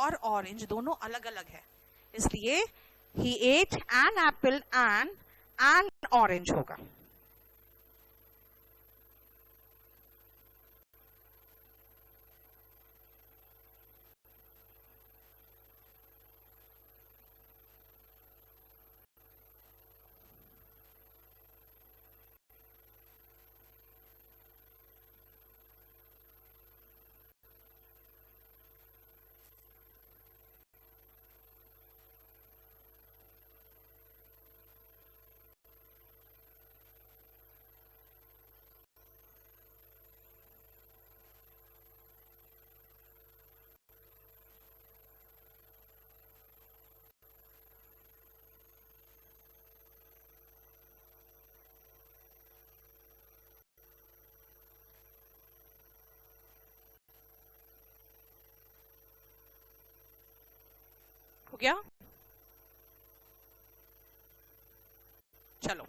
और ऑरेंज दोनों अलग अलग है, इसलिए he ate an apple and an orange होगा। हो गया? चलो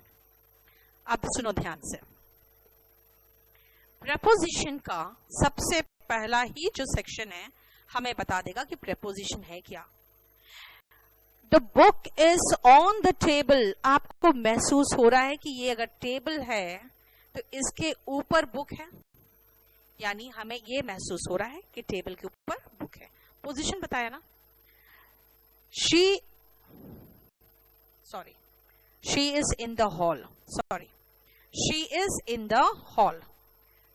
अब सुनो ध्यान से। प्रेपोजिशन का सबसे पहला ही जो सेक्शन है हमें बता देगा कि प्रेपोजिशन है क्या। The book is on the table. आपको महसूस हो रहा है कि ये अगर टेबल है तो इसके ऊपर बुक है, यानी हमें ये महसूस हो रहा है कि टेबल के ऊपर बुक है। पोजीशन बताया ना। she is in the hall. she is in the hall.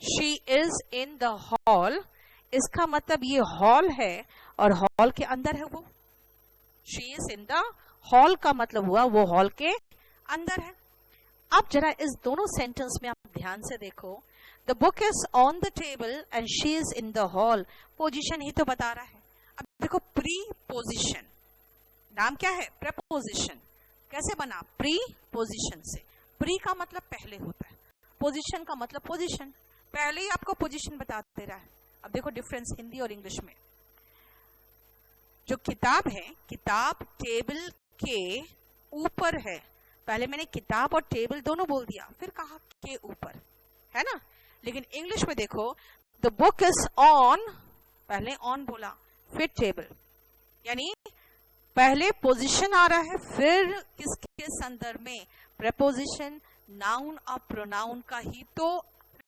she is in the hall इसका मतलब ये हॉल है और हॉल के अंदर है वो। she is in the hall का मतलब हुआ वो हॉल के अंदर है। अब जरा इस दोनों सेंटेंस में आप ध्यान से देखो। the book is on the table and she is in the hall। Position ही तो बता रहा है। अब देखो प्रीपोजिशन, नाम क्या है? प्रेपोजिशन। कैसे बना? प्री पोजिशन से। प्री का मतलब पहले होता है, पोजीशन का मतलब पोजीशन। पहले ही आपको पोजीशन बता दे रहा है। अब देखो डिफरेंस हिंदी और इंग्लिश में। जो किताब है, किताब टेबल के ऊपर है। पहले मैंने किताब और टेबल दोनों बोल दिया, फिर कहा के ऊपर, है ना। लेकिन इंग्लिश में देखो, द बुक इज ऑन, पहले ऑन बोला फिर टेबल, यानी पहले पोजीशन आ रहा है फिर किसके संदर्भ में? प्रेपोजिशन। नाउन और प्रोनाउन का ही तो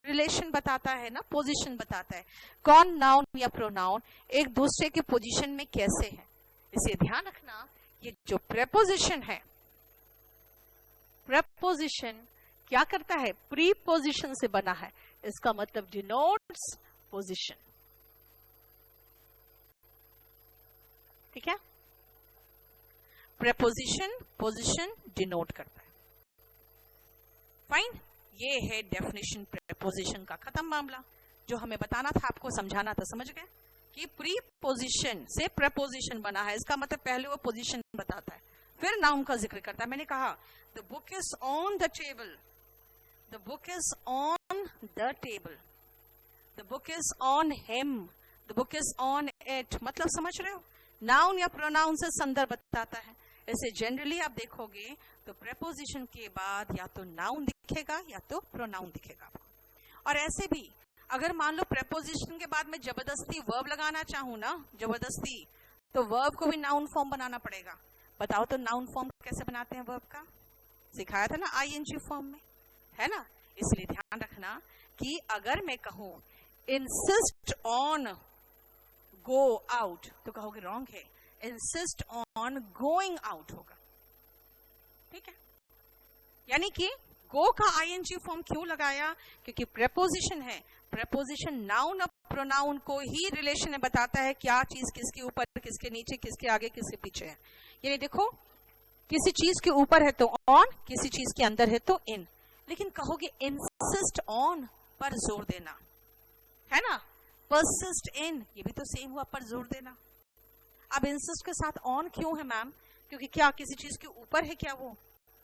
रिलेशन बताता है ना, पोजीशन बताता है। कौन नाउन या प्रोनाउन एक दूसरे के पोजीशन में कैसे है, इसे ध्यान रखना। ये जो प्रेपोजिशन है, प्रेपोजिशन क्या करता है? प्रीपोजिशन से बना है। इसका मतलब डिनोट्स पोजीशन। ठीक है? प्रेपोजिशन पोजीशन डिनोट करता है। फाइन, ये है डेफिनेशन प्रेपोजिशन का। खत्म मामला। जो हमें बताना था, आपको समझाना था, समझ गए कि प्रीपोजिशन से प्रेपोजिशन बना है। इसका मतलब पहले वो पोजीशन बताता है फिर नाउन का जिक्र करता है। मैंने कहा the book is on the table, the book is on the table, the book is on him, the book is on it. मतलब समझ रहे हो? नाउन या प्रोनाउन से संदर्भ बताता है। ऐसे जनरली आप देखोगे तो प्रेपोजिशन के बाद या तो नाउन दिखेगा या तो प्रोनाउन दिखेगा आपको। और ऐसे भी अगर मान लो प्रेपोजिशन के बाद में जबरदस्ती वर्ब लगाना चाहूं ना, जबरदस्ती, तो वर्ब को भी नाउन फॉर्म बनाना पड़ेगा। बताओ तो नाउन फॉर्म कैसे बनाते हैं वर्ब का? सिखाया था ना आईएनजी फॉर्म में, है ना। इसलिए ध्यान रखना कि अगर मैं कहूं इंसिस्ट ऑन गो आउट तो कहोगे रॉन्ग है, इंसिस्ट ऑन गोइंग आउट होगा। ठीक है? यानी कि गो का आईएनजी फॉर्म क्यों लगाया? क्योंकि प्रेपोजिशन है। प्रेपोजिशन नाउन और प्रोनाउन को ही रिलेशन में बताता है, क्या चीज किसके ऊपर, किसके नीचे, किसके आगे, किसके पीछे है। यानी देखो, किसी चीज के ऊपर है तो ऑन, किसी चीज के अंदर है तो इन। लेकिन कहोगे इंसिस्ट ऑन पर जोर देना, है ना। परसिस्ट इन, ये भी तो सेम हुआ, पर जोर देना। अब इंसिस्ट के साथ ऑन क्यों है मैम? क्योंकि क्या किसी चीज के ऊपर है क्या? वो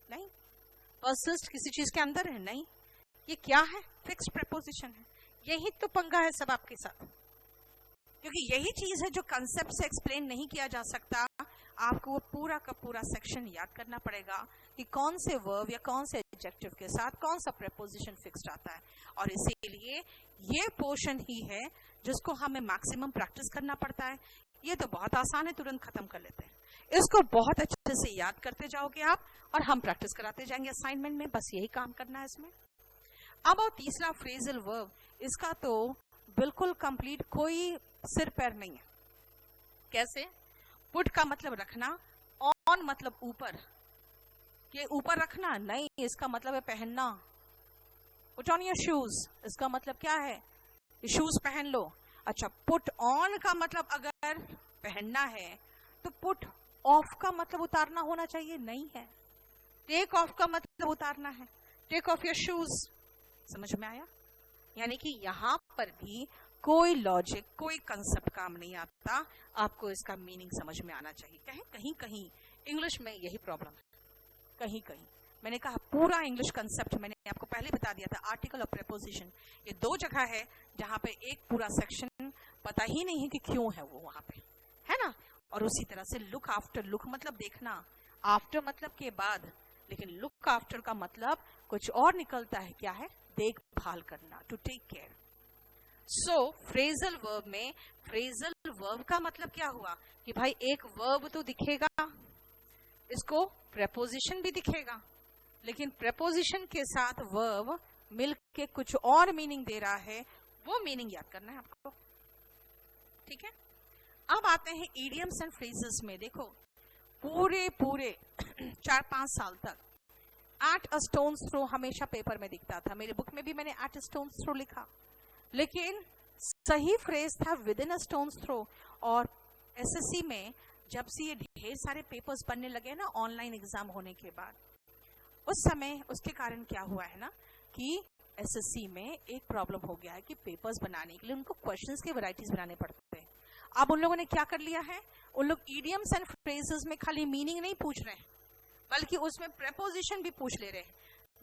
नहीं। परसिस्ट किसी चीज के अंदर है? नहीं। ये क्या है? फिक्स्ड प्रेपोजिशन है। यही तो पंगा है सब आपके साथ, क्योंकि यही चीज है जो कंसेप्ट से एक्सप्लेन नहीं किया जा सकता। आपको वो पूरा का पूरा सेक्शन याद करना पड़ेगा कि कौन से वर्ब या कौन से एडजेक्टिव के साथ कौन सा प्रेपोजिशन फिक्स्ड आता है। और इसीलिए ये पोर्शन ही है जिसको हमें मैक्सिमम प्रैक्टिस करना पड़ता है। ये तो बहुत आसान है, तुरंत खत्म कर लेते हैं। इसको बहुत अच्छे से याद करते जाओगे आप, और हम प्रैक्टिस कराते जाएंगे असाइनमेंट में, बस यही काम करना है इसमें। अब और तीसरा फ्रेजल वर्ब, इसका तो बिल्कुल कंप्लीट कोई सिर पैर नहीं है। कैसे? पुट का मतलब रखना, ऑन मतलब ऊपर, ये ऊपर रखना नहीं, इसका मतलब है पहनना। पुट ऑन योर शूज, इसका मतलब क्या है? शूज पहन लो। अच्छा, पुट ऑन का मतलब अगर पहनना है तो पुट ऑफ का मतलब उतारना होना चाहिए, नहीं है। टेक ऑफ का मतलब उतारना है, टेक ऑफ योर शूज। समझ में आया? यानी कि यहां पर भी कोई लॉजिक, कोई कंसेप्ट काम नहीं आता, आपको इसका मीनिंग समझ में आना चाहिए। कहीं कहीं इंग्लिश में यही प्रॉब्लम है, कहीं कहीं। मैंने कहा पूरा इंग्लिश कंसेप्ट मैंने आपको पहले बता दिया था, आर्टिकल और प्रेपोजिशन, ये दो जगह है जहां पे एक पूरा सेक्शन पता ही नहीं है कि क्यों है वो वहां पे, है ना। और उसी तरह से लुक आफ्टर, लुक मतलब देखना, आफ्टर मतलब के बाद, लेकिन लुक आफ्टर का मतलब कुछ और निकलता है, क्या है? देखभाल करना, to take care. So phrasal verb में, फ्रेजल वर्ब का मतलब क्या हुआ कि भाई एक वर्ब तो दिखेगा, इसको प्रेपोजिशन भी दिखेगा, लेकिन प्रेपोजिशन के साथ वर्ब मिलके कुछ और मीनिंग दे रहा है, वो मीनिंग याद करना है आपको। ठीक है, अब आते हैं इडियम्स एंड फ्रेजेस में। देखो पूरे 4-5 साल तक एट अ स्टोन्स थ्रो हमेशा पेपर में दिखता था, मेरे बुक में भी मैंने एट अ स्टोन्स थ्रो लिखा, लेकिन सही फ्रेज था within a stone's throw. और एसएससी में जब से ये ढेर सारे पेपर्स बनने लगे ना ऑनलाइन एग्जाम होने के बाद, उस समय उसके कारण क्या हुआ है ना कि एसएससी में एक प्रॉब्लम हो गया है कि पेपर्स बनाने के लिए उनको क्वेश्चंस के वैरायटीज बनाने पड़ते हैं। अब उन लोगों ने क्या कर लिया है, उन लोग इडियम्स एंड फ्रेजेस में खाली मीनिंग नहीं पूछ रहे हैं, बल्कि उसमें प्रेपोजिशन भी पूछ ले रहे हैं।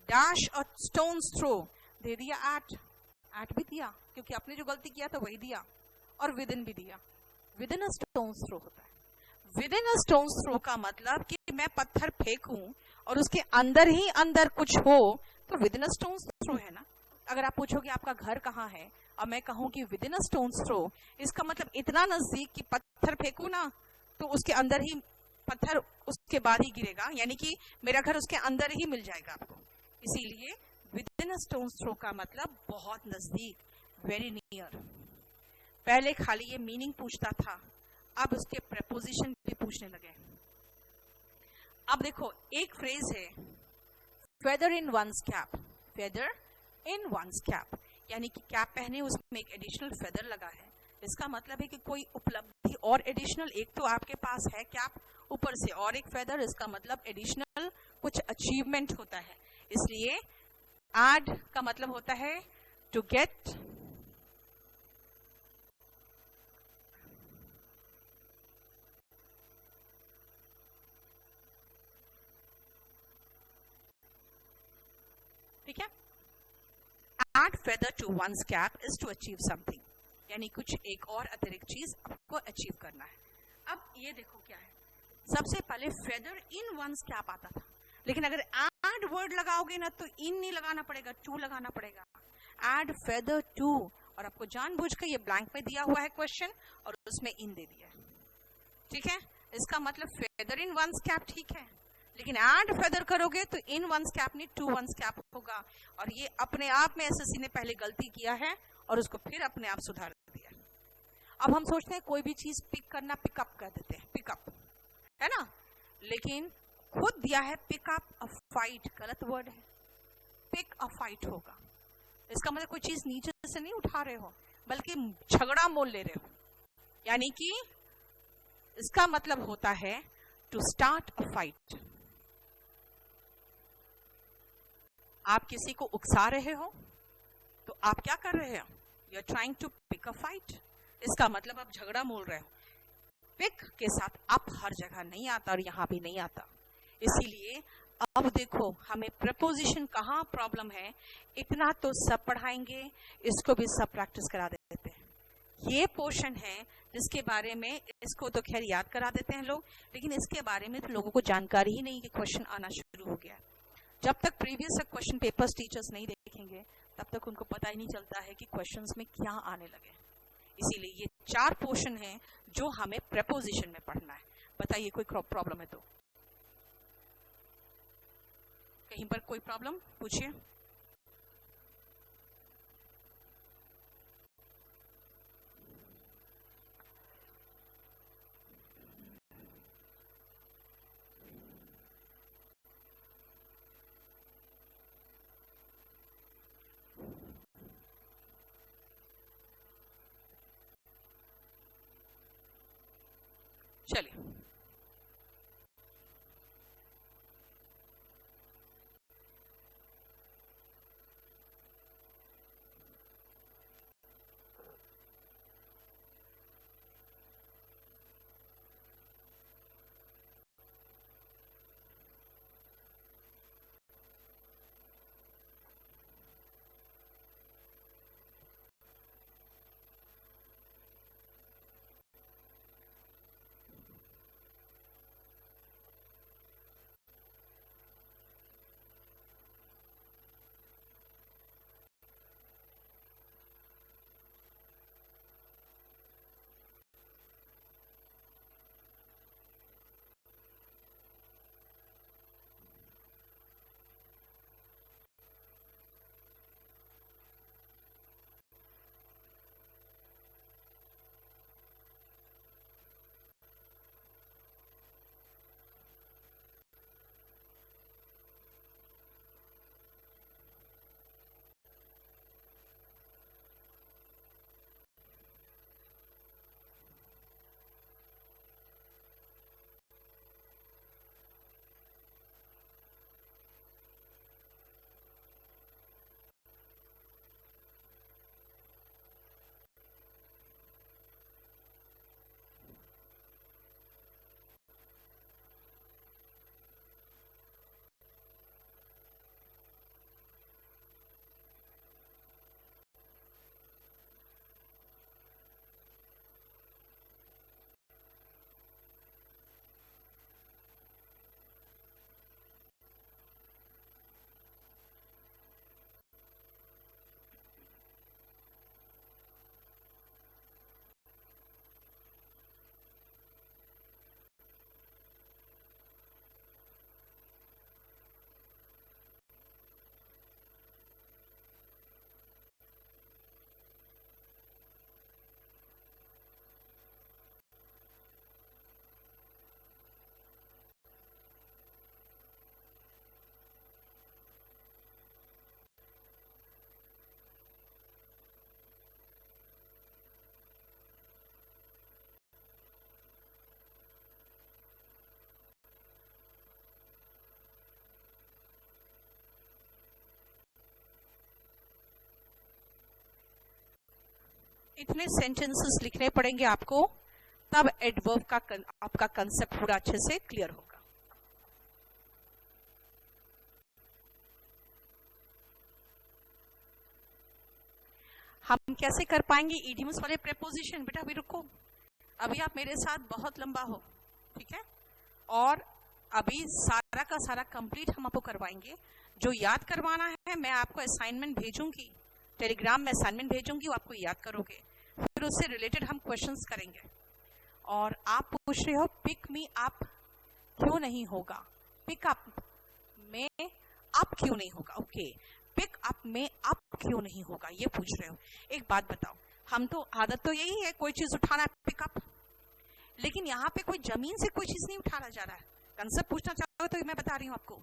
डैश और स्टोन्स थ्रो दे दिया, एट भी दिया, क्योंकि आपने जो गलती किया था वही दिया, और विद इन भी दिया। Within a stone's throw होता है। Within a stone's throw का मतलब कि मैं पत्थर फेंकूं और उसके अंदर ही अंदर कुछ हो, तो within a stone's throw है ना। अगर आप पूछोगे आपका घर कहाँ है और मैं कहूं कि within a stone's throw, इसका मतलब इतना नजदीक कि पत्थर फेंकू ना तो उसके अंदर ही पत्थर उसके बाद ही गिरेगा, यानी कि मेरा घर उसके अंदर ही मिल जाएगा आपको। इसीलिए within a stone's throw का मतलब बहुत नजदीक, वेरी नियर। पहले खाली ये मीनिंग पूछता था, अब उसके प्रेपोजिशन भी पूछने लगे। अब देखो एक फ्रेज है feather in one's cap, feather in one's cap, यानी कि कैप पहने उसमें एक एडिशनल फेदर लगा है। इसका मतलब है कि कोई उपलब्धि और एडिशनल, एक तो आपके पास है कैप, ऊपर से और एक फेदर, इसका मतलब एडिशनल कुछ अचीवमेंट होता है। इसलिए एड का मतलब होता है टू गेट, ठीक है। Add feather to one's cap is to achieve something, यानी कुछ एक और अतिरिक्त चीज आपको अचीव करना है। अब ये देखो क्या है, सबसे पहले feather in one's cap आता था, लेकिन अगर add वर्ड लगाओगे ना तो in नहीं लगाना पड़ेगा, to लगाना पड़ेगा। Add feather to, और आपको जानबूझ के ये ब्लैंक में दिया हुआ है क्वेश्चन और उसमें in दे दिया है, ठीक है। इसका मतलब feather in one's cap ठीक है, लेकिन एड फेदर करोगे तो इन वंस कैप नहीं टू वंस कैप होगा। और ये अपने आप में एसएससी ने पहले गलती किया है और उसको फिर अपने आप सुधार दिया। अब हम सोचते हैं कोई भी चीज पिक करना, पिकअप कर देते हैं, पिकअप है ना, लेकिन खुद दिया है पिकअप अ फाइट, गलत वर्ड है, पिक अ फाइट होगा। इसका मतलब कोई चीज नीचे से नहीं उठा रहे हो बल्कि झगड़ा मोल ले रहे हो, यानी कि इसका मतलब होता है टू स्टार्ट अ फाइट। आप किसी को उकसा रहे हो तो आप क्या कर रहे हो, you are trying to pick a fight, इसका मतलब आप झगड़ा मोल रहे हो। पिक के साथ अप हर जगह नहीं आता और यहां भी नहीं आता, इसीलिए अब देखो हमें प्रपोजिशन कहाँ प्रॉब्लम है, इतना तो सब पढ़ाएंगे, इसको भी सब प्रैक्टिस करा देते हैं। ये पोर्शन है जिसके बारे में, इसको तो खैर याद करा देते हैं लोग, लेकिन इसके बारे में तो लोगों को जानकारी ही नहीं कि क्वेश्चन आना शुरू हो गया। जब तक प्रीवियस क्वेश्चन पेपर्स टीचर्स नहीं देखेंगे तब तक उनको पता ही नहीं चलता है कि क्वेश्चंस में क्या आने लगे। इसीलिए ये 4 पोर्शन है जो हमें प्रेपोजिशन में पढ़ना है। बताइए कोई प्रॉब्लम है तो? कहीं पर कोई प्रॉब्लम पूछिए। चलिए इतने सेंटेंसेस लिखने पड़ेंगे आपको, तब एडवर्ब का आपका कंसेप्ट पूरा अच्छे से क्लियर होगा। हम कैसे कर पाएंगे इडियम्स वाले प्रेपोजिशन? बेटा अभी रुको, अभी आप मेरे साथ बहुत लंबा हो, ठीक है? और अभी सारा का सारा कंप्लीट हम आपको करवाएंगे। जो याद करवाना है मैं आपको असाइनमेंट भेजूंगी, टेलीग्राम में असाइनमेंट भेजूंगी, वो आपको याद करोगे, फिर उससे रिलेटेड हम क्वेश्चंस करेंगे। और आप पूछ रहे हो पिक मी अप क्यों नहीं होगा, पिक अप में अप क्यों नहीं होगा? ओके, पिक अप में अप क्यों नहीं होगा ये पूछ रहे हो। एक बात बताओ, हम तो आदत तो यही है कोई चीज उठाना पिकअप, लेकिन यहाँ पे कोई जमीन से कोई चीज नहीं उठाना जा रहा है। कंसेप्ट पूछना चाहोगे तो मैं बता रही हूँ आपको।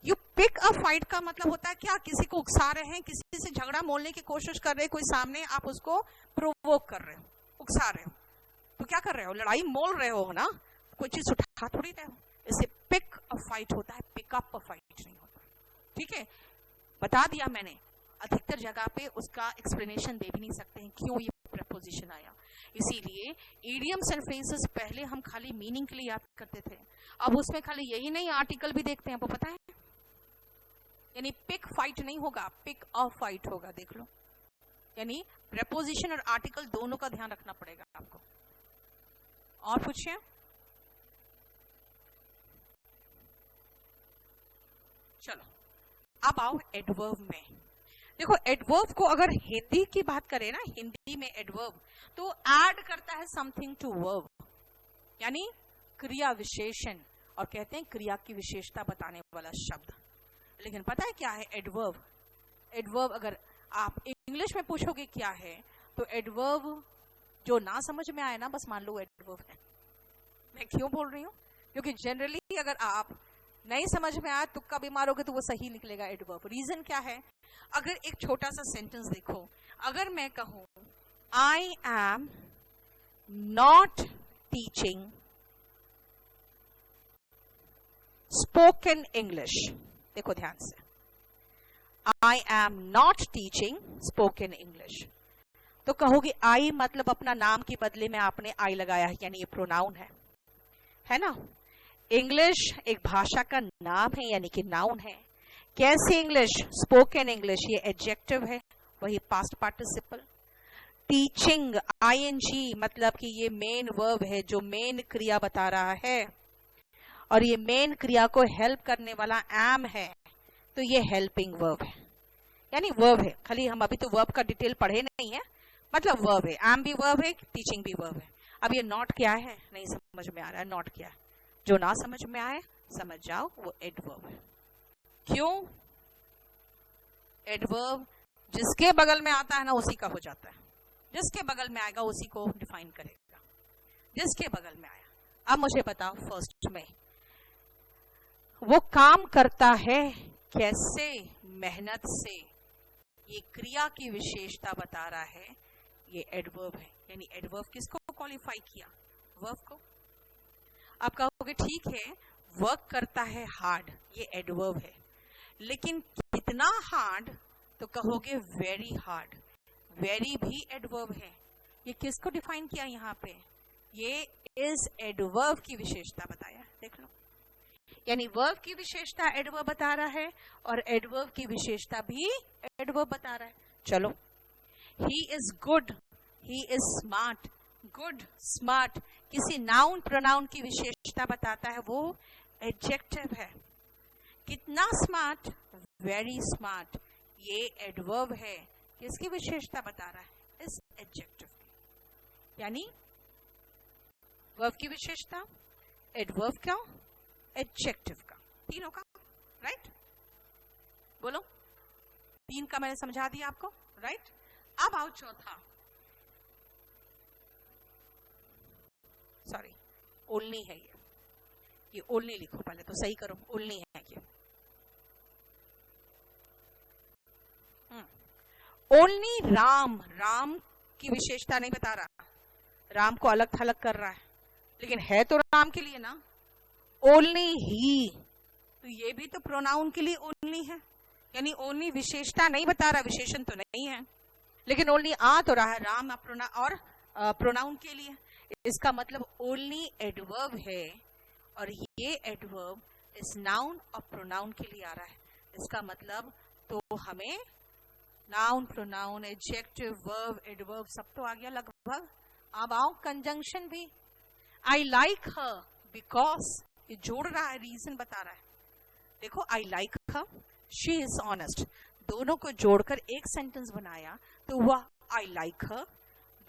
यू पिक अ फाइट का मतलब होता है क्या? किसी को उकसा रहे हैं, किसी से झगड़ा मोलने की कोशिश कर रहे हैं, कोई सामने, आप उसको प्रोवोक कर रहे हो, उकसा रहे हो, तो क्या कर रहे हो? लड़ाई मोल रहे हो ना, कोई चीज उठा थोड़ी रहे हो। इसे पिक अ फाइट होता है, पिकअप अ फाइट नहीं होता। ठीक है, बता दिया मैंने। अधिकतर जगह पे उसका एक्सप्लेनेशन दे भी नहीं सकते हैं क्यों ये प्रेपोजिशन आया। इसीलिए इडियम्स एंड फ्रेजेस पहले हम खाली मीनिंग के लिए याद करते थे, अब उसमें खाली यही नहीं आर्टिकल भी देखते हैं, आपको पता है। यानी पिक फाइट नहीं होगा, पिक अ फाइट होगा, देख लो। यानी प्रेपोजिशन और आर्टिकल दोनों का ध्यान रखना पड़ेगा आपको। और पूछिए। चलो अब आओ एडवर्ब में। देखो एडवर्ब को अगर हिंदी की बात करें ना, हिंदी में एडवर्ब तो ऐड करता है समथिंग टू वर्ब, यानी क्रिया विशेषण, और कहते हैं क्रिया की विशेषता बताने वाला शब्द। लेकिन पता है क्या है एडवर्ब? एडवर्ब अगर आप इंग्लिश में पूछोगे क्या है, तो एडवर्ब जो ना समझ में आए ना, बस मान लो एडवर्ब है। मैं क्यों बोल रही हूँ? क्योंकि जनरली अगर आप नहीं समझ में आए, तुक्का भी मारोगे तो वो सही निकलेगा एडवर्ब। रीजन क्या है? अगर एक छोटा सा सेंटेंस देखो, अगर मैं कहूं I am not teaching spoken English, देखो ध्यान से, I am not teaching spoken English, तो कहोगे आई मतलब अपना नाम के बदले में आपने आई लगाया है, यानी ये प्रोनाउन है ना। इंग्लिश एक भाषा का नाम है, यानी कि नाउन है। कैसे इंग्लिश? स्पोकन इंग्लिश, ये एडजेक्टिव है, वही पास्ट पार्टिसिपल। टीचिंग आईएनजी मतलब कि ये मेन वर्ब है जो मेन क्रिया बता रहा है, और ये मेन क्रिया को हेल्प करने वाला एम है, तो ये हेल्पिंग वर्ब है, यानी वर्ब है। खाली हम अभी तो वर्ब का डिटेल पढ़े नहीं है, मतलब वर्ब है, एम भी वर्ब है, टीचिंग भी वर्ब है। अब ये नॉट क्या है नहीं समझ में आ रहा है, नॉट क्या है? जो ना समझ में आए समझ जाओ, वो एडवर्ब है। क्यों? एडवर्ब जिसके बगल में आता है ना उसी का हो जाता है, जिसके बगल में आएगा उसी को डिफाइन करेगा, जिसके बगल में आया। अब मुझे बताओ फर्स्ट में वो काम करता है कैसे? मेहनत से। ये क्रिया की विशेषता बता रहा है, ये एडवर्ब है। यानी एडवर्ब किसको क्वालिफाई किया? वर्ब को। आप कहोगे ठीक है वर्क करता है हार्ड, ये एडवर्ब है, लेकिन कितना हार्ड? तो कहोगे वेरी हार्ड, वेरी भी एडवर्ब है। ये किसको डिफाइन किया यहाँ पे? ये इस एडवर्ब की विशेषता बताया, देख लो। यानी वर्ब की विशेषता एडवर्ब बता रहा है, और एडवर्ब की विशेषता भी एडवर्ब बता रहा है। चलो, he is good, he is smart. Good, smart किसी नाउन प्रोनाउन की विशेषता बताता है, वो एडजेक्टिव है। कितना स्मार्ट? वेरी स्मार्ट, ये एडवर्ब है। किसकी विशेषता बता रहा है? इस एडजेक्टिव की। यानी वर्ब की विशेषता, एडवर्ब का, एडजेक्टिव का, तीनों का। राइट? बोलो, तीन का मैंने समझा दिया आपको। राइट? अब आओ चौथा, सॉरी ओलनी है ये ओलनी लिखो, पहले तो सही करो, ओलनी है ये। ओलनी राम, राम की विशेषता नहीं बता रहा, राम को अलग थलग कर रहा है, लेकिन है तो राम के लिए ना। ओनली ही, तो ये भी तो प्रोनाउन के लिए ओनली है, यानी ओनली विशेषता नहीं बता रहा, विशेषण तो नहीं है, लेकिन ओनली आ तो रहा है राम और प्रोनाउन के लिए। इसका मतलब ओनली एडवर्ब है, और ये एडवर्ब इस नाउन और प्रोनाउन के लिए आ रहा है। इसका मतलब तो हमें noun, pronoun, adjective, verb, adverb सब तो आ गया लगभग। अब आओ कंजंक्शन भी। आई लाइक हर बिकॉज, ये जोड़ रहा है, रीजन बता रहा है। देखो, I like her, she is honest, दोनों को जोड़कर एक सेंटेंस बनाया तो वह I like her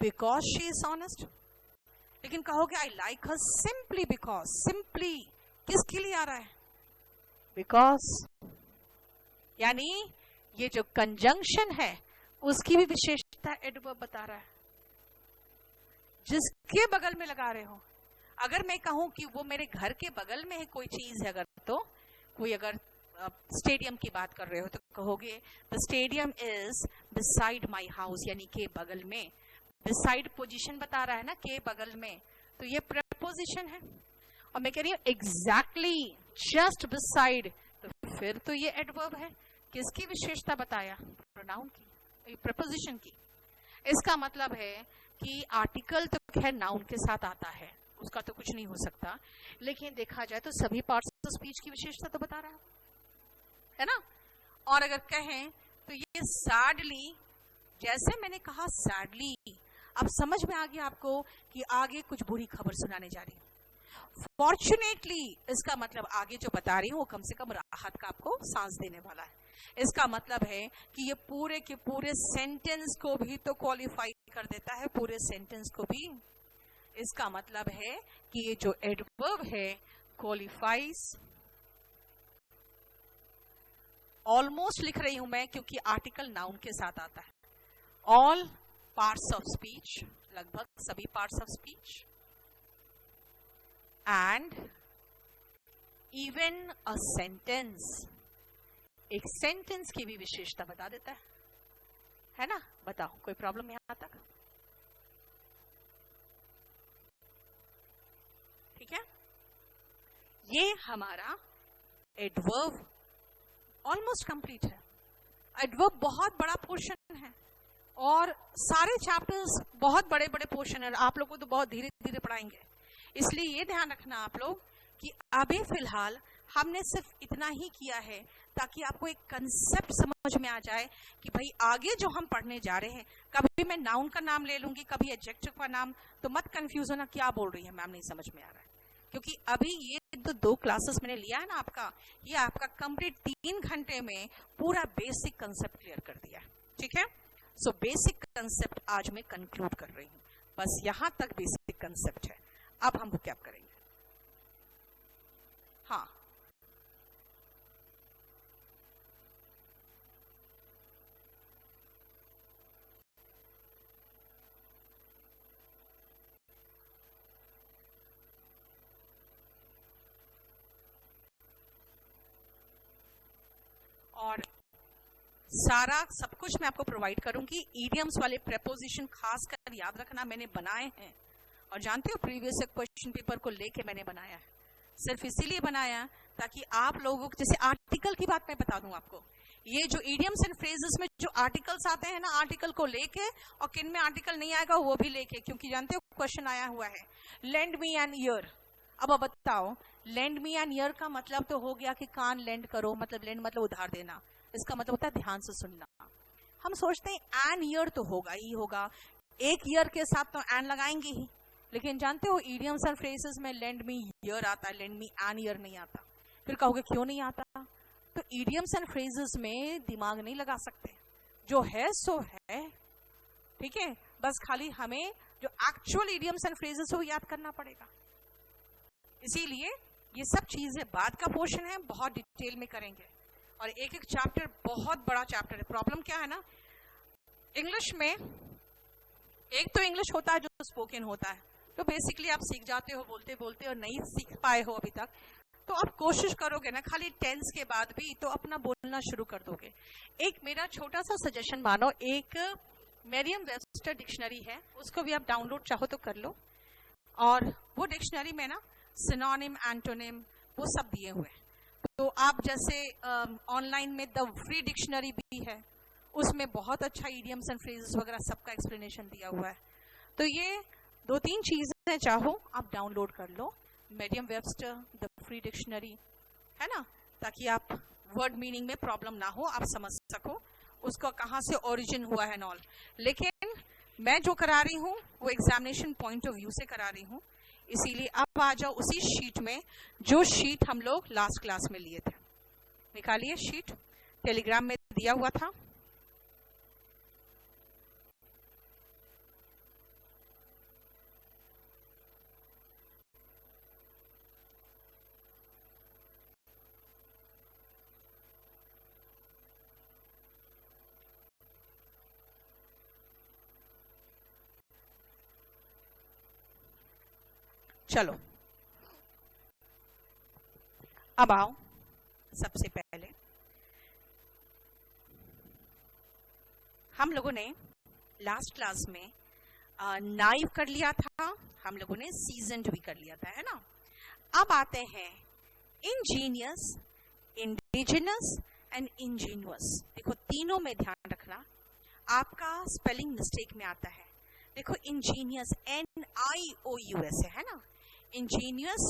because she is honest. लेकिन कहोगे I like her simply because, simply किसके लिए आ रहा है? बिकॉज। यानी ये जो कंजंक्शन है उसकी भी विशेषता एडवर्ब बता रहा है, जिसके बगल में लगा रहे हो। अगर मैं कहूं कि वो मेरे घर के बगल में है कोई चीज है, अगर तो कोई अगर स्टेडियम की बात कर रहे हो तो कहोगे the stadium is beside my house, यानी के बगल में। बिसाइड पोजीशन बता रहा है ना, के बगल में, तो ये प्रपोजिशन है। और मैं कह रही हूं एग्जैक्टली, जस्ट बिसाइड, तो फिर तो ये एडवर्ब है। किसकी विशेषता बताया? प्रोनाउन की, प्रपोजिशन की। इसका मतलब है कि आर्टिकल तो खैर नाउन के साथ आता है, उसका तो कुछ नहीं हो सकता, लेकिन देखा जाए तो सभी पार्ट्स ऑफ स्पीच की विशेषता तो बता रहा है ना। और अगर कहें तो ये सैडली, जैसे मैंने कहा सैडली, अब समझ में आ गया आपको कि आगे कुछ बुरी खबर सुनाने जा रही हूं। फॉर्चुनेटली, इसका मतलब आगे जो बता रही हूं वो कम से कम राहत का आपको सांस देने वाला है। इसका मतलब है कि ये पूरे के पूरे सेंटेंस को भी तो क्वालिफाई कर देता है, पूरे सेंटेंस को भी। इसका मतलब है कि ये जो एडवर्ब है क्वालिफाइज, ऑलमोस्ट लिख रही हूं मैं क्योंकि आर्टिकल नाउन के साथ आता है। ऑल पार्ट्स ऑफ स्पीच, लगभग सभी parts of speech, and even a sentence, एक सेंटेंस की भी विशेषता बता देता है ना? बताओ, कोई प्रॉब्लम यहां तक? ठीक है, ये हमारा एडवर्ब ऑलमोस्ट कंप्लीट है। एडवर्ब बहुत बड़ा पोर्शन है और सारे चैप्टर्स बहुत बड़े बड़े पोर्शन है, आप लोग को तो बहुत धीरे धीरे पढ़ाएंगे। इसलिए ये ध्यान रखना आप लोग कि अभी फिलहाल हमने सिर्फ इतना ही किया है ताकि आपको एक कंसेप्ट समझ में आ जाए कि भाई आगे जो हम पढ़ने जा रहे हैं, कभी मैं नाउन का नाम ले लूंगी, कभी एडजेक्टिव का नाम, तो मत कंफ्यूज होना क्या बोल रही है मैम, नहीं समझ में आ रहा है। क्योंकि अभी ये तो 2 क्लासेस मैंने लिया है ना आपका, ये आपका कंप्लीट 3 घंटे में पूरा बेसिक कंसेप्ट क्लियर कर दिया है। ठीक है, सो बेसिक कंसेप्ट आज मैं कंक्लूड कर रही हूँ, बस यहां तक बेसिक कंसेप्ट है। अब हम क्या करेंगे? हाँ, और सारा सब कुछ मैं आपको प्रोवाइड करूंगी। इडियम्स वाले प्रेपोजिशन खास कर याद रखना, मैंने बनाए हैं और जानते हो प्रीवियस क्वेश्चन पेपर को लेके मैंने बनाया है, सिर्फ इसीलिए बनाया ताकि आप लोगों को, जैसे आर्टिकल की बात मैं बता दूं आपको, ये जो इडियम्स एंड फ्रेजेस में जो आर्टिकल्स आते हैं ना, आर्टिकल को लेके और किन में आर्टिकल नहीं आएगा वो भी लेके, क्योंकि जानते हो क्वेश्चन आया हुआ है लेंड मी एन ईयर। अब बताओ, लेंड मी एन ईयर का मतलब तो हो गया कि कान लेंड करो, मतलब लेंड मतलब उधार देना, इसका मतलब होता है ध्यान से सुनना। हम सोचते हैं एन ईयर तो होगा ही होगा, एक ईयर के साथ तो एन लगाएंगे ही, लेकिन जानते हो इडियम्स एंड फ्रेजेस में लेंड मी ईयर आता है, लेंड मी एन ईयर नहीं आता। फिर कहोगे क्यों नहीं आता? तो इडियम्स एंड फ्रेजेस में दिमाग नहीं लगा सकते, जो है सो है। ठीक है, बस खाली हमें जो एक्चुअल इडियम्स एंड फ्रेजेस हो याद करना पड़ेगा। इसीलिए ये सब चीजें बाद का पोर्शन है, बहुत डिटेल में करेंगे और एक एक चैप्टर बहुत बड़ा चैप्टर है। प्रॉब्लम क्या है ना, इंग्लिश में एक तो इंग्लिश होता है जो स्पोकन होता है, तो बेसिकली आप सीख जाते हो बोलते बोलते, और नहीं सीख पाए हो अभी तक तो आप कोशिश करोगे ना खाली टेंस के बाद भी तो अपना बोलना शुरू कर दोगे। एक मेरा छोटा सा सजेशन मानो, एक मेरियम वेबस्टर डिक्शनरी है, उसको भी आप डाउनलोड चाहो तो कर लो, और वो डिक्शनरी में ना सिनोनिम, एंटोनिम वो सब दिए हुए हैं। तो आप जैसे ऑनलाइन में द फ्री डिक्शनरी भी है, उसमें बहुत अच्छा इडियम्स एंड फ्रेजेस वगैरह सबका एक्सप्लेनेशन दिया हुआ है। तो ये 2-3 चीजें चाहो आप डाउनलोड कर लो, Merriam Webster, the free dictionary, है ना, ताकि आप वर्ड मीनिंग में प्रॉब्लम ना हो, आप समझ सको उसका कहाँ से ओरिजिन हुआ है नॉल। लेकिन मैं जो करा रही हूँ वो एग्जामिनेशन पॉइंट ऑफ व्यू से करा रही हूँ, इसीलिए अब आ जाओ उसी शीट में जो शीट हम लोग लास्ट क्लास में लिए थे। निकालिए शीट, टेलीग्राम में दिया हुआ था। चलो अब आओ, सबसे पहले हम लोगों ने लास्ट क्लास में नाइव कर लिया था, हम लोगों ने सीजन्ड भी कर लिया था, है ना। अब आते हैं इंजीनियस, इंडिजिनस एंड इंजीनियस। देखो तीनों में ध्यान रखना, आपका स्पेलिंग मिस्टेक में आता है। देखो इंजीनियस NIOUS है ना, इंजीनियस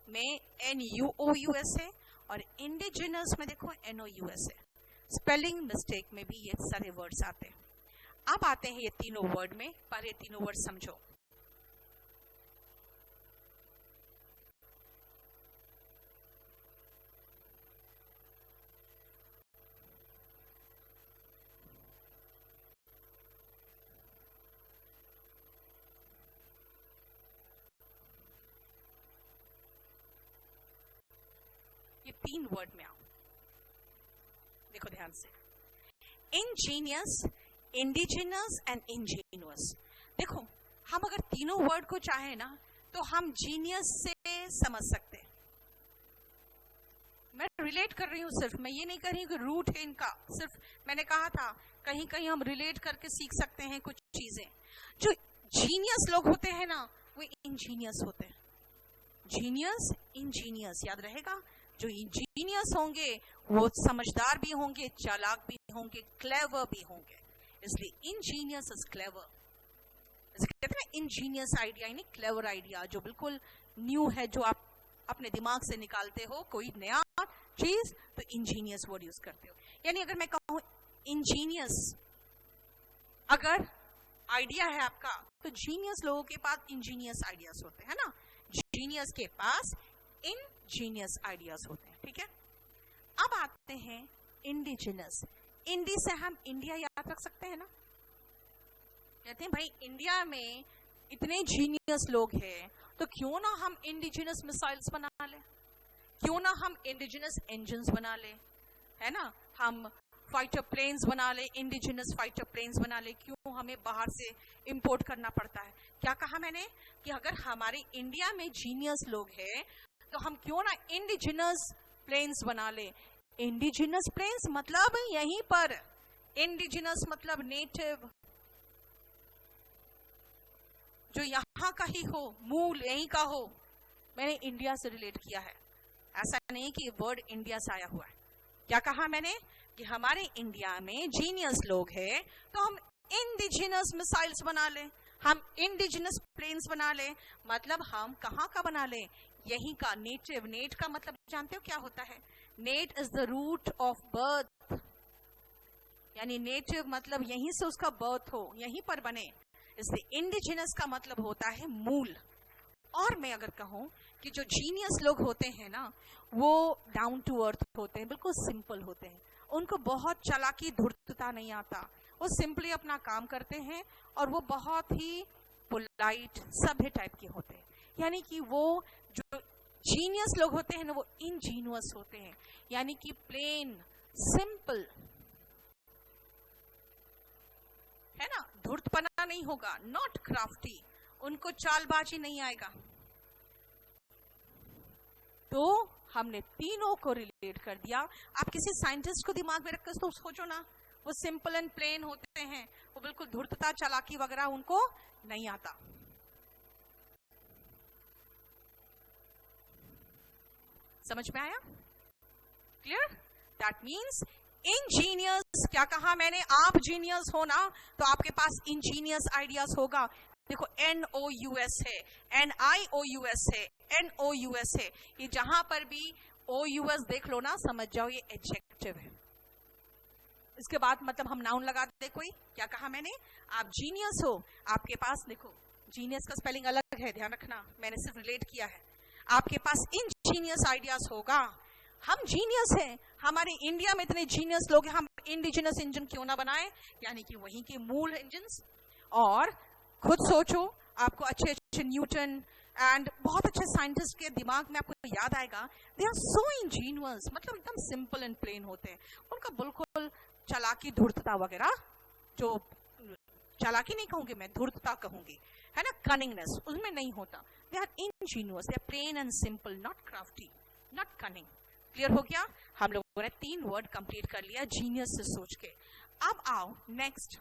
में NUOUS है, और इंडिजिनस में देखो NOUS है। स्पेलिंग मिस्टेक में भी ये सारे वर्ड्स आते हैं। अब आते हैं ये तीनों वर्ड में, पर ये तीनों वर्ड समझो। ये 3 वर्ड में आओ, देखो ध्यान से, इंजीनियस, इंडिजिनस एंड इंजीनियस। देखो हम अगर तीनों वर्ड को चाहे ना तो हम जीनियस से समझ सकते हैं। मैं रिलेट कर रही हूं, सिर्फ मैं ये नहीं कर रही हूं कि रूट है इनका, सिर्फ मैंने कहा था कहीं कहीं हम रिलेट करके सीख सकते हैं कुछ चीजें। जो जीनियस लोग होते हैं ना वो इंजीनियस होते हैं। जीनियस, इंजीनियस याद रहेगा। जो इंजीनियस होंगे वो समझदार भी होंगे, चालाक भी होंगे, क्लेवर भी होंगे, इसलिए इंजीनियस इज क्लेवर। कहते हैं इंजीनियस आइडिया यानी क्लेवर आइडिया, जो बिल्कुल न्यू है, जो आप अपने दिमाग से निकालते हो कोई नया चीज, तो इंजीनियस वर्ड यूज करते हो। यानी अगर मैं कहूं इंजीनियस अगर आइडिया है आपका, तो जीनियस लोगों के पास इंजीनियस आइडियाज होते हैं ना, जीनियस के पास इंजीनियस आइडियाज होते हैं। ठीक है, अब आते हैं इंडिजिनस। इंडी से हम इंडिया याद रख सकते हैं ना, कहते हैं भाई इंडिया में इतने जीनियस लोग हैं, तो क्यों ना हम इंडिजिनस मिसाइल्स बना ले, क्यों ना हम इंडिजिनस इंजन्स बना ले, है ना, हम फाइटर प्लेन्स बना ले, इंडिजिनस फाइटर प्लेन्स बना ले, क्यों हमें बाहर से इंपोर्ट करना पड़ता है। क्या कहा मैंने कि अगर हमारे इंडिया में जीनियस लोग हैं तो हम क्यों ना इंडिजिनस प्लेन्स बना ले। इंडिजिनस प्लेन्स मतलब यहीं पर, इंडिजिनस मतलब नेटिव, जो यहाँ का ही हो, मूल यहीं का हो। मैंने इंडिया से रिलेट किया है, ऐसा नहीं कि वर्ड इंडिया से आया हुआ है। क्या कहा मैंने कि हमारे इंडिया में जीनियस लोग हैं, तो हम इंडिजिनस मिसाइल्स बना ले, हम इंडिजिनस प्लेन्स बना ले, मतलब हम कहाँ का बना ले, यहीं का, नेटिव। नेट का मतलब जानते हो क्या होता है? Nat is the root of birth, यानी नेटिव मतलब यहीं से उसका बर्थ हो, यहीं पर बने, इसलिए इंडिजिनस का मतलब होता है मूल। और मैं अगर कहूं कि जो जीनियस लोग होते हैं ना वो डाउन टू अर्थ होते हैं, बिल्कुल सिंपल होते हैं, उनको बहुत चालाकी धूर्तता नहीं आता, वो सिंपली अपना काम करते हैं और वो बहुत ही पोलाइट सभ्य टाइप के होते हैं। यानी कि वो जो जीनियस लोग होते हैं ना वो इंजीनियस होते हैं, यानी कि प्लेन सिंपल, है ना, धूर्तपना नहीं होगा, नॉट क्राफ्टी, उनको चालबाजी नहीं आएगा। तो हमने तीनों को रिलेट कर दिया। आप किसी साइंटिस्ट को दिमाग में रखकर तो सोचो ना, वो सिंपल एंड प्लेन होते हैं, वो बिल्कुल धूर्तता चालाकी वगैरह उनको नहीं आता। समझ में आया? क्लियर? दैट मीन्स इंजीनियस, क्या कहा मैंने, आप जीनियस हो ना तो आपके पास इंजीनियस आइडियाज होगा। देखो NOUS है, NIOUS है, NOUS है, ये जहां पर भी OUS देख लो ना समझ जाओ ये एडजेक्टिव है। इसके बाद मतलब हम नाउन लगा दे कोई, क्या कहा मैंने, आप जीनियस हो, आपके पास देखो जीनियस का स्पेलिंग अलग है, ध्यान रखना, मैंने सिर्फ रिलेट किया है। आपके पास इंजीनियस आइडियाज होगा, हम जीनियस हैं, हमारे इंडिया में इतने जीनियस लोग हैं, हम इंडिजिनस इंजन क्यों ना बनाए, यानी कि वहीं के मूल इंजन्स। और खुद सोचो, आपको अच्छे अच्छे न्यूटन एंड बहुत अच्छे साइंटिस्ट के दिमाग में आपको याद आएगा, दे आर सो इंजीनियस, मतलब एकदम सिंपल एंड प्लेन होते हैं, उनका बिल्कुल चालाकी धूर्तता वगैरह, जो चालाकी नहीं कहूंगी मैं, धूर्तता कहूंगी, है ना, कनिंगनेस, उसमें नहीं होता। They are ingenuous, they are plain and simple, not crafty, not cunning. Clear हो गया? हम लोगों ने 3 वर्ड कंप्लीट कर लिया जीनियस से सोच के। अब आओ नेक्स्ट,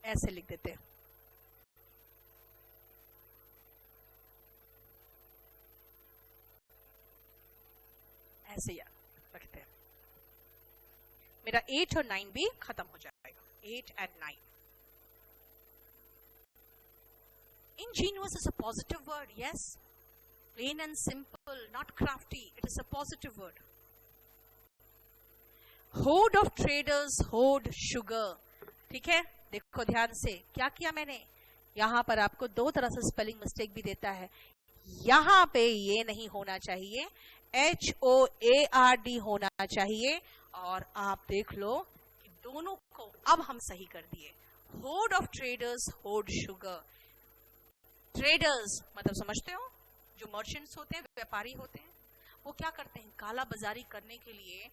ऐसे लिख देते हैं, ऐसे याद रखते हैं। मेरा 8 और 9 भी खत्म हो जाएगा, 8 and 9। Ingenious is a positive word, yes. Plain and simple, not crafty. It is a positive word. Horde of traders horde sugar. ठीक है, देखो ध्यान से क्या किया मैंने, यहां पर आपको दो तरह से स्पेलिंग मिस्टेक भी देता है। यहां पे ये नहीं होना चाहिए, HOARD होना चाहिए, और आप देख लो कि दोनों को अब हम सही कर दिए। Horde of traders horde sugar. Traders मतलब समझते हो, जो मर्चेंट्स होते हैं, व्यापारी होते हैं, वो क्या करते हैं, काला बाजारी करने के लिए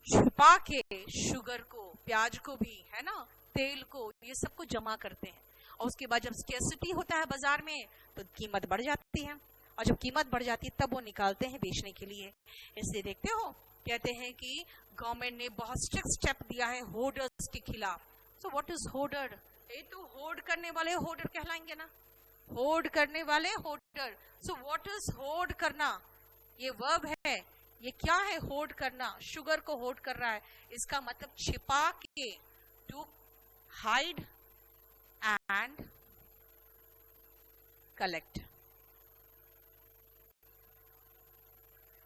छुपा के शुगर को, प्याज को भी, है ना, तेल को, ये सबको जमा करते हैं, और उसके बाद जब स्केर्सिटी होता है बाजार में तो कीमत बढ़ जाती है, और जब कीमत बढ़ जाती है तब वो निकालते हैं बेचने के लिए। इसलिए देखते हो, कहते हैं कि गवर्नमेंट ने बहुत स्ट्रिक्ट स्टेप दिया है होर्डर्स के खिलाफ। सो व्हाट इज होर्डर? ये तो होर्ड करने वाले होर्डर कहलाएंगे ना, होर्ड करने वाले hoarder. So what is horde करना? ये वर्ब है, ये क्या है होर्ड करना? शुगर को होर्ड कर रहा है, इसका मतलब छिपा के, टू हाइड एंड कलेक्ट,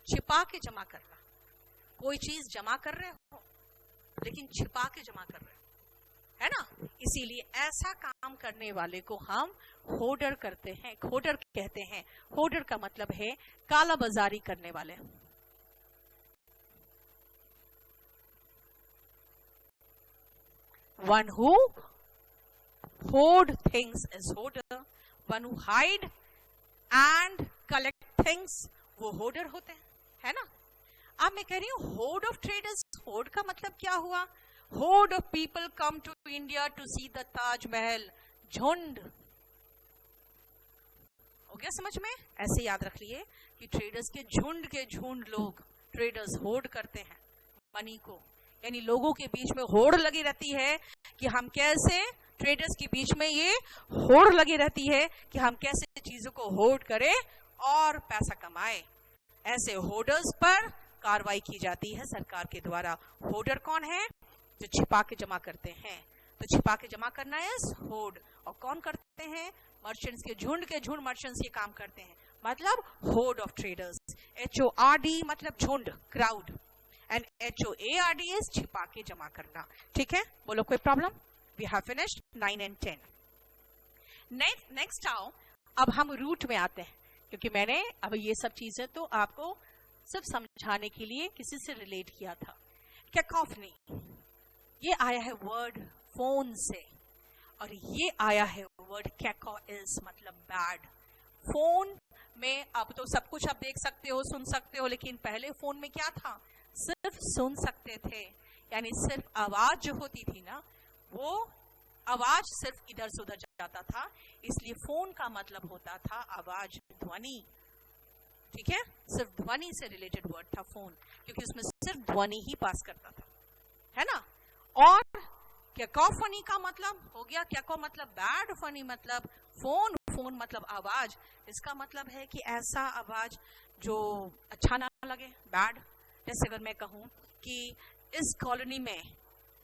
छिपा के जमा करना। कोई चीज जमा कर रहे हो लेकिन छिपा के जमा कर रहे हो, है ना, इसीलिए ऐसा काम करने वाले को हम होर्डर करते हैं, होर्डर कहते हैं। होर्डर का मतलब है काला बाजारी करने वाले। One who hoard things is hoarder. One who hide and collect things, वो hoarder होते हैं, है ना। अब मैं कह रही हूँ hoard of traders, hoard का मतलब क्या हुआ? Hoard of people come to India to see the Taj Mahal. झुंड हो गया समझ में? ऐसे याद रख लिए कि ट्रेडर्स के झुंड लोग ट्रेडर्स होर्ड करते हैं मनी को, यानी लोगों के बीच में होड़ लगी रहती है कि हम कैसे, ट्रेडर्स के बीच में ये होड़ लगी रहती है कि हम कैसे चीजों को होर्ड करें और पैसा कमाए। ऐसे होर्डर्स पर कार्रवाई की जाती है सरकार के द्वारा। होर्डर कौन है? जो छिपा के जमा करते हैं। तो छिपा के जमा करना है होर्ड, और कौन करते हैं? मर्चेंट्स के झुंड मर्चेंट्स ये काम करते हैं, मतलब होर्ड ऑफ ट्रेडर्स। HORD मतलब झुंड, क्राउड, एंड HOARD इज छिपा के जमा करना। ठीक है, बोलो कोई problem? We have finished 9 and 10। Next आओ, अब हम रूट में आते हैं, क्योंकि मैंने अब ये सब चीजें तो आपको सिर्फ समझाने के लिए किसी से रिलेट किया था। कैकोफनी, ये आया है वर्ड फोन से, और ये आया है वर्ड कैको इज मतलब बैड। फोन में अब तो सब कुछ आप देख सकते हो, सुन सकते हो, लेकिन पहले फोन में क्या था? सिर्फ सुन सकते थे, यानी सिर्फ आवाज जो होती थी ना, वो आवाज सिर्फ इधर से उधर जाता था, इसलिए फोन का मतलब होता था आवाज, ध्वनि। ठीक है, सिर्फ ध्वनि से रिलेटेड वर्ड था फोन, क्योंकि उसमें सिर्फ ध्वनि ही पास करता था, है ना। और कैकोफनी का मतलब हो गया, कैको मतलब बैड, फनी मतलब फोन, फोन मतलब आवाज। इसका मतलब है कि ऐसा आवाज जो अच्छा ना लगे, बैड। जैसे अगर मैं कहूं कि इस कॉलोनी में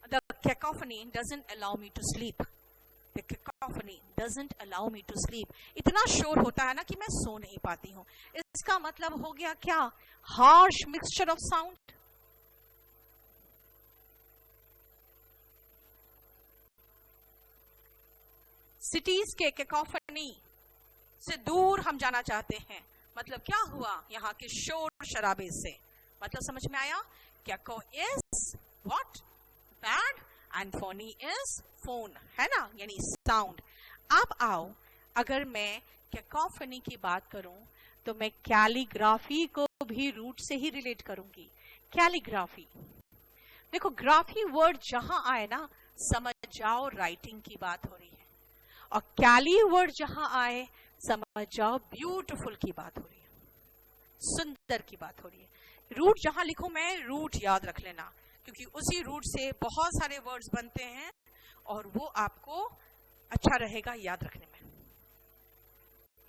the cacophony doesn't allow me to sleep, the cacophony doesn't allow me to sleep, इतना शोर होता है ना कि मैं सो नहीं पाती हूं। इसका मतलब हो गया क्या? Harsh mixture of sound. Cities के कैकोफनी से दूर हम जाना चाहते हैं, मतलब क्या हुआ? यहाँ के शोर शराबे से, मतलब समझ में आया? Caco is what? Bad, and phony is phone, है ना, यानी साउंड। अब आओ, अगर मैं कैकोफनी की बात करूं तो मैं कैलीग्राफी को भी रूट से ही रिलेट करूंगी। कैलीग्राफी, देखो ग्राफी वर्ड जहां आए ना, समझ जाओ राइटिंग की बात हो रही है, और कैली वर्ड जहां आए समझ जाओ ब्यूटीफुल की बात हो रही है, सुंदर की बात हो रही है। रूट जहां लिखूं मैं, रूट याद रख लेना, क्योंकि उसी रूट से बहुत सारे वर्ड्स बनते हैं और वो आपको अच्छा रहेगा याद रखने में,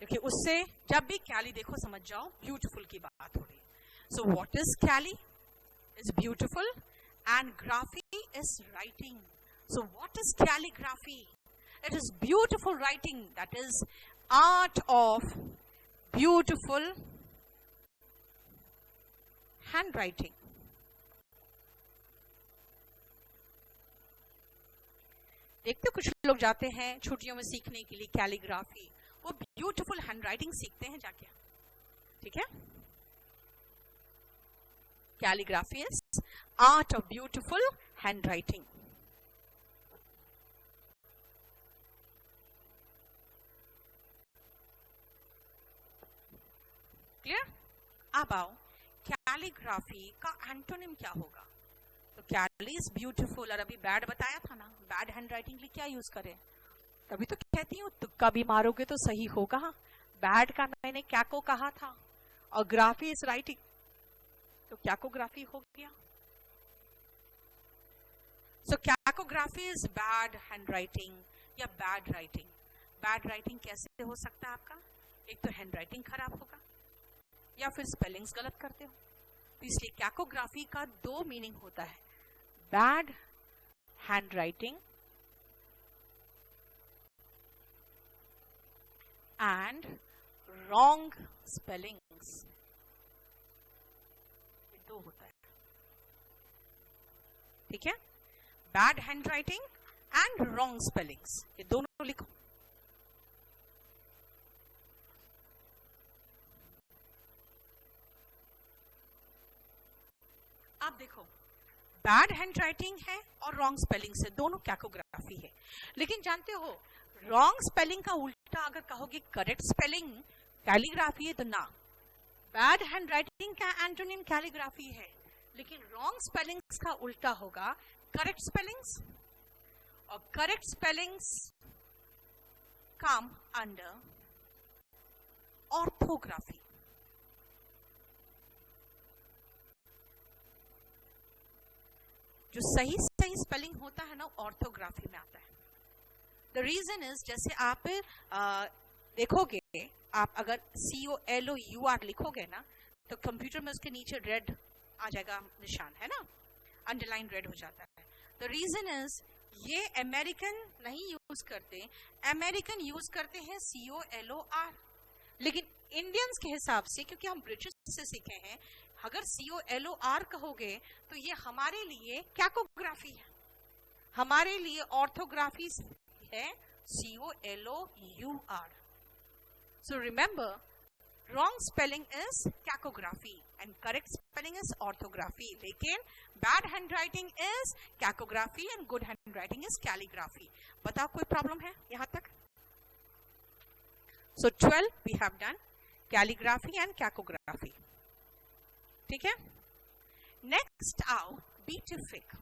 क्योंकि उससे जब भी कैली देखो समझ जाओ ब्यूटीफुल की बात हो रही है। So what is calli? Is beautiful, and graphy is writing. So what is calligraphy? It is beautiful writing, that is art of beautiful handwriting. देखते कुछ लोग जाते हैं छुट्टियों में सीखने के लिए कैलीग्राफी, वो ब्यूटीफुल हैंडराइटिंग सीखते हैं जाके, ठीक है। Calligraphy is art of beautiful handwriting. Clear? अब आओ कैलीग्राफी का एंटोनिम क्या होगा। तो कैली इज ब्यूटीफुल, और अभी बैड बताया था ना, बैड हैंडराइटिंग के लिए क्या यूज करें। तभी तो कहती हूँ तुक्का भी मारोगे तो सही होगा। बैड का मैंने क्या को कहा था, और ग्राफी इज राइटिंग, तो कैकोग्राफी हो गया। सो कैकोग्राफी इज बैड हैंडराइटिंग या बैड राइटिंग। बैड राइटिंग कैसे हो सकता है आपका, एक तो हैंडराइटिंग खराब होगा या फिर स्पेलिंग्स गलत करते हो। तो इसलिए कैकोग्राफी का दो मीनिंग होता है, bad handwriting and wrong spellings, ये दो होता है, ठीक है। Bad handwriting and wrong spellings, ये दोनों लिखो। आप देखो, बैड हैंडराइटिंग है और रॉन्ग स्पेलिंग से, दोनों कैकोग्राफी है। लेकिन जानते हो रॉन्ग स्पेलिंग का उल्टा अगर कहोगे करेक्ट स्पेलिंग कैलीग्राफी है तो ना। बैड हैंडराइटिंग का एंटोनिम कैलीग्राफी है, लेकिन रॉन्ग स्पेलिंग्स का उल्टा होगा करेक्ट स्पेलिंग्स, और correct spellings come under orthography. जो सही सही स्पेलिंग होता है ना, ऑर्थोग्राफी में आता है। द रीजन इज, जैसे आप देखोगे, आप अगर COLOUR लिखोगे ना, तो कंप्यूटर में उसके नीचे रेड आ जाएगा निशान, है ना, अंडरलाइन रेड हो जाता है। द रीजन इज ये अमेरिकन नहीं यूज करते, अमेरिकन यूज करते हैं COLOR, लेकिन इंडियंस के हिसाब से, क्योंकि हम ब्रिटिश से सीखे हैं, अगर COLOR कहोगे तो ये हमारे लिए कैकोग्राफी है, हमारे लिए ऑर्थोग्राफी है COLOUR। So remember, wrong spelling is cacography and correct spelling is orthography. लेकिन bad handwriting is cacography and good handwriting is calligraphy. बताओ कोई प्रॉब्लम है यहाँ तक? So 12 we have done calligraphy and cacography. ठीक है? Next out beatific.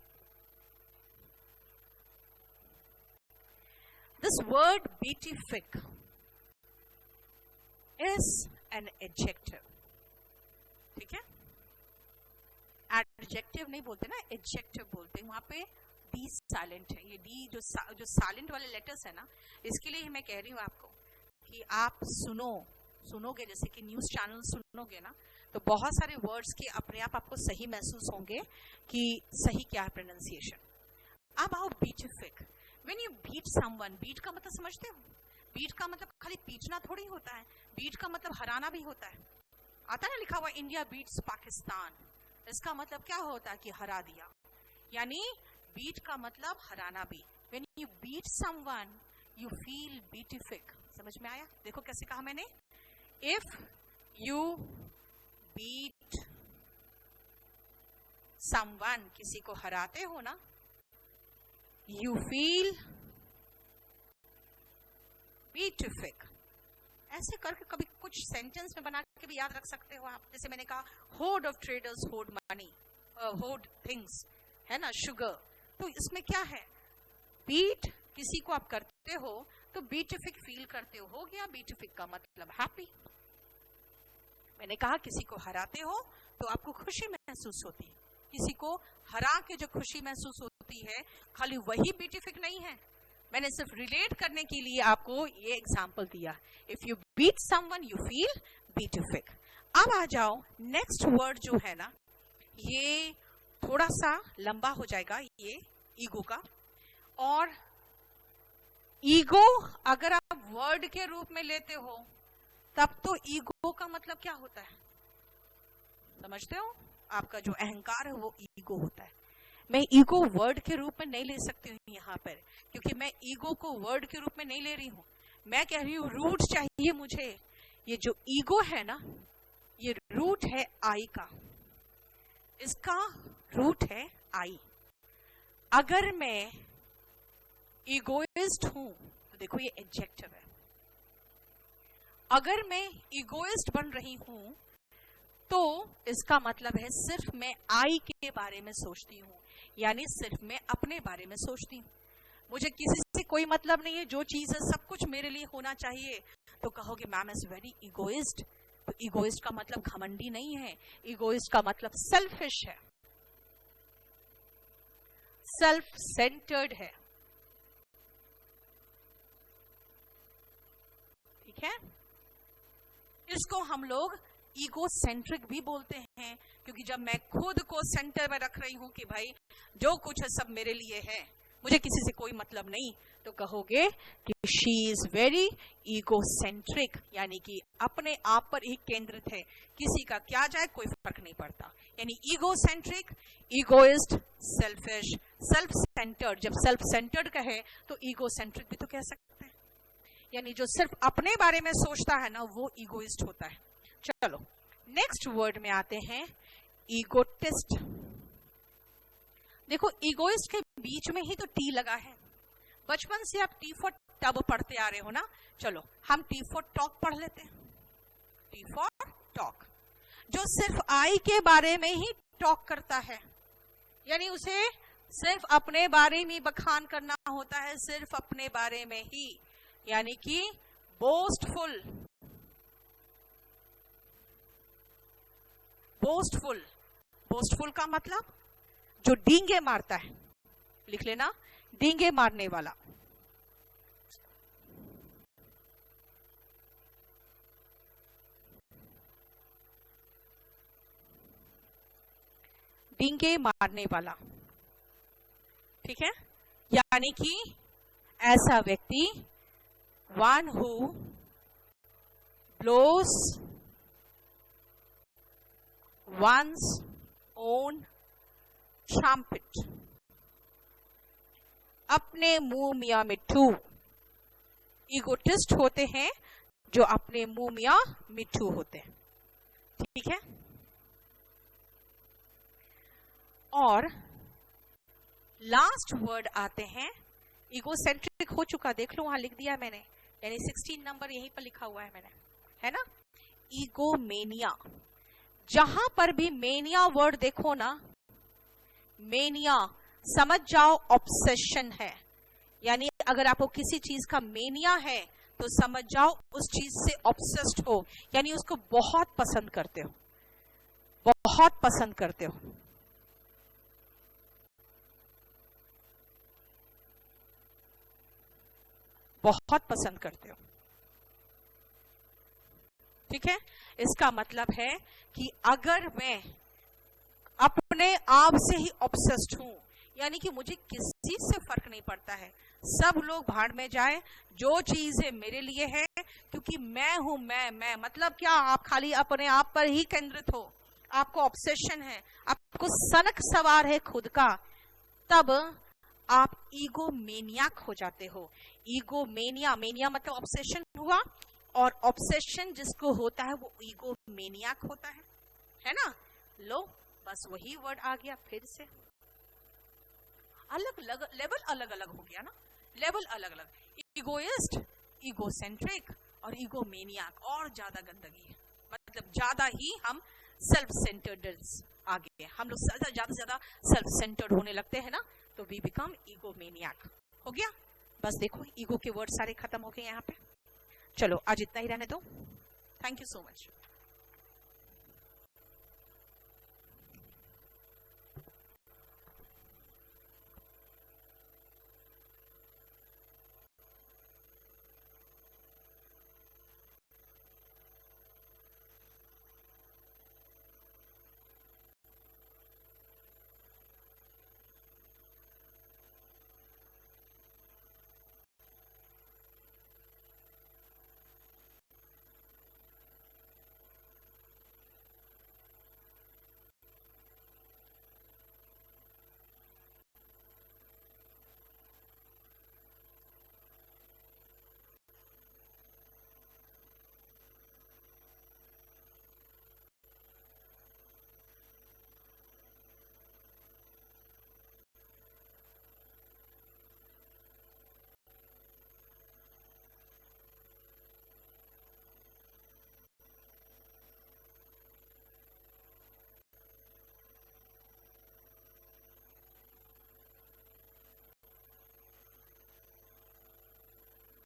This word beatific is an adjective. ठीक है? Adjective नहीं बोलते ना, adjective बोलते हैं। वहां पे D साइलेंट है। ये D जो साइलेंट वाले लेटर्स है ना, इसके लिए मैं कह रही हूँ आपको कि आप सुनोगे, जैसे कि न्यूज चैनल सुनोगे ना, तो बहुत सारे वर्ड्स के अपने आप आपको सही महसूस होंगे कि सही क्या है प्रोनाउंसिएशन। अब आओ beatific. When you beat someone, beat का मतलब समझते हो? बीट का मतलब खाली पीटना थोड़ी होता है, बीट का मतलब हराना भी होता है। आता है ना लिखा हुआ इंडिया बीट्स पाकिस्तान, इसका मतलब क्या होता है कि हरा दिया, यानी बीट का मतलब हराना भी। When you beat someone you feel beatific. समझ में आया? देखो कैसे कहा मैंने, इफ यू बीट समवन, किसी को हराते हो ना, यू फील बीटिफिक। ऐसे करके कभी कुछ सेंटेंस में बना के भी याद रख सकते हो आप। जैसे मैंने कहा horde of traders horde money, horde things, है ना, शुगर। तो इसमें क्या है, बीट किसी को आप करते हो तो बीटिफिक फील करते हो गया। बीटिफिक का मतलब हैप्पी। मैंने कहा किसी को हराते हो तो आपको खुशी महसूस होती है, किसी को हरा के जो खुशी महसूस होती है, खाली वही बीटिफिक नहीं है। मैंने सिर्फ रिलेट करने के लिए आपको ये एग्जाम्पल दिया। If you beat someone you feel beatific. अब आ जाओ नेक्स्ट वर्ड जो है ना, ये थोड़ा सा लंबा हो जाएगा, ये ईगो का। और ईगो अगर आप वर्ड के रूप में लेते हो तब तो ईगो का मतलब क्या होता है, समझते हो? आपका जो अहंकार है वो ईगो होता है। मैं ईगो वर्ड के रूप में नहीं ले सकती हूँ यहाँ पर, क्योंकि मैं ईगो को वर्ड के रूप में नहीं ले रही हूँ। मैं कह रही हूँ रूट चाहिए मुझे। ये जो ईगो है ना, ये रूट है आई का, इसका रूट है आई। अगर मैं ईगोइस्ट हूं तो देखो ये एडजेक्टिव है। अगर मैं ईगोइस्ट बन रही हूं तो इसका मतलब है सिर्फ मैं आई के बारे में सोचती हूं, यानी सिर्फ मैं अपने बारे में सोचती हूं। मुझे किसी से कोई मतलब नहीं है, जो चीज है सब कुछ मेरे लिए होना चाहिए। तो कहोगे मैम इज वेरी ईगोइस्ट। तो ईगोइस्ट का मतलब घमंडी नहीं है, ईगोइस्ट का मतलब सेल्फिश है, सेल्फ सेंटर्ड है। ठीक है, इसको हम लोग ईगो सेंट्रिक भी बोलते हैं, क्योंकि जब मैं खुद को सेंटर में रख रही हूं कि भाई जो कुछ है सब मेरे लिए है, मुझे किसी से कोई मतलब नहीं, तो कहोगे कि she is very ego centric, यानी कि अपने आप पर ही केंद्रित है, किसी का क्या जाए कोई फर्क नहीं पड़ता। यानी ego centric, egoist, selfish, self centred. जब सेल्फ सेंटर्ड कहे तो ईगो सेंट्रिक भी तो कह सकते हैं, यानी जो सिर्फ अपने बारे में सोचता है ना वो ईगोइस्ट होता है। चलो नेक्स्ट वर्ड में आते हैं, ईगोटिस्ट। देखो ईगोइस्ट के बीच में ही तो टी लगा है। बचपन से आप टी फॉर टब पढ़ते आ रहे हो ना, चलो हम टी फॉर टॉक पढ़ लेते हैं। टी फॉर टॉक, जो सिर्फ आई के बारे में ही टॉक करता है, यानी उसे सिर्फ अपने बारे में बखान करना होता है, सिर्फ अपने बारे में ही, यानी कि बोस्टफुल। बोस्टफुल, बोस्टफुल का मतलब जो डींगे मारता है, लिख लेना, डींगे मारने वाला। डींगे मारने वाला, ठीक है, यानी कि ऐसा व्यक्ति one who blows one's own trumpet, अपने मुंह मियां मिट्ठू। ईगोटिस्ट होते हैं जो अपने मुंह मियां मिट्ठू होते हैं, ठीक है। और लास्ट वर्ड आते हैं, ईगोसेंट्रिक हो चुका, देख लो वहां लिख दिया मैंने, यानी 16 नंबर यहीं पर लिखा हुआ है मैंने, है ना। ईगोमेनिया, जहां पर भी मेनिया वर्ड देखो ना, मेनिया समझ जाओ ऑब्सेशन है, यानी अगर आपको किसी चीज का मेनिया है तो समझ जाओ उस चीज से ऑब्सेस्ड हो, यानी उसको बहुत पसंद करते हो, बहुत पसंद करते हो। बहुत पसंद करते हो, ठीक है। इसका मतलब है कि अगर मैं अपने आप से ही ऑब्सेस्ड हूं, यानी कि मुझे किसी से फर्क नहीं पड़ता है, सब लोग भाड़ में जाए, जो चीज है मेरे लिए है, क्योंकि मैं हूं, मैं मतलब क्या, आप खाली अपने आप पर ही केंद्रित हो, आपको ऑब्सेशन है, आपको सनक सवार है खुद का, तब आप ईगोमेनियाक हो जाते हो। ईगोमेनिया, मेनिया मतलब ऑब्सेशन हुआ, और ऑब्सेशन जिसको होता है वो ईगोमेनियाक होता है ना। लो बस वही वर्ड आ गया फिर से, अलग अलग लेवल, अलग अलग हो गया ना, लेवल अलग अलग। ईगोइस्ट, ईगोसेंट्रिक और ईगोमेनियाक, और ज्यादा गंदगी है, मतलब ज्यादा ही हम सेल्फ सेंटर्ड आ गए, हम लोग ज्यादा से ज्यादा सेल्फ सेंटर्ड होने लगते हैं ना, तो वी बिकम ईगोमेनियाक। हो गया, बस देखो ईगो के वर्ड सारे खत्म हो गए यहाँ पे। चलो आज इतना ही रहने दो, थैंक यू सो मच।